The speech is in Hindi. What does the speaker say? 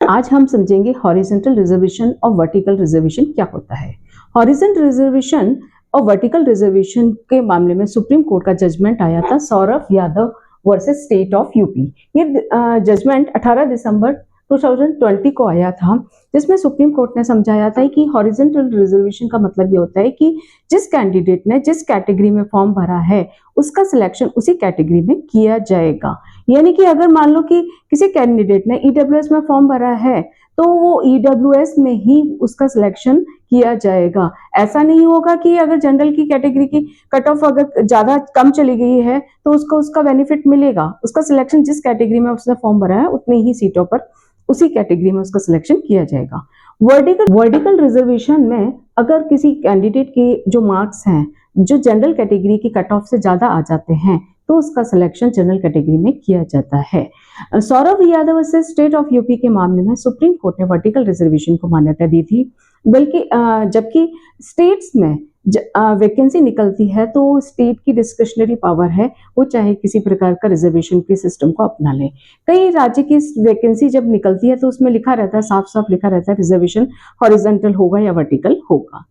आज हम समझेंगे हॉरिजॉन्टल रिजर्वेशन और वर्टिकल रिजर्वेशन क्या होता है। हॉरिजॉन्टल रिजर्वेशन और वर्टिकल रिजर्वेशन के मामले में सुप्रीम कोर्ट का जजमेंट आया था Saurabh Yadav versus state of UP. ये जजमेंट 18 दिसंबर 2020 को आया था, जिसमें सुप्रीम कोर्ट ने समझाया था कि हॉरिजॉन्टल रिजर्वेशन का मतलब ये होता है कि जिस कैंडिडेट ने जिस कैटेगरी में फॉर्म भरा है उसका सिलेक्शन उसी कैटेगरी में किया जाएगा। यानी कि अगर मान लो कि किसी कैंडिडेट ने ईडब्ल्यूएस में फॉर्म भरा है तो वो ईडब्ल्यूएस में ही उसका सिलेक्शन किया जाएगा। ऐसा नहीं होगा कि अगर जनरल की कैटेगरी की कट ऑफ अगर ज्यादा कम चली गई है तो उसको उसका बेनिफिट मिलेगा। उसका सिलेक्शन जिस कैटेगरी में उसने फॉर्म भरा है उतनी ही सीटों पर उसी कैटेगरी में उसका सिलेक्शन किया जाएगा। वर्टिकल रिजर्वेशन में अगर किसी कैंडिडेट के जो मार्क्स हैं जो जनरल कैटेगरी की कट ऑफ से ज्यादा आ जाते हैं तो उसका सिलेक्शन जनरल कैटेगरी में किया जाता है। सौरभ यादव से स्टेट ऑफ यूपी के मामले में सुप्रीम कोर्ट ने वर्टिकल रिजर्वेशन को मान्यता दी थी, बल्कि जबकि स्टेट्स में वैकेंसी निकलती है तो स्टेट की डिस्क्रिशनरी पावर है, वो चाहे किसी प्रकार का रिजर्वेशन के सिस्टम को अपना ले। कई राज्य की वैकेंसी जब निकलती है तो उसमें लिखा रहता है, साफ साफ लिखा रहता है रिजर्वेशन हॉरिजॉन्टल होगा या वर्टिकल होगा।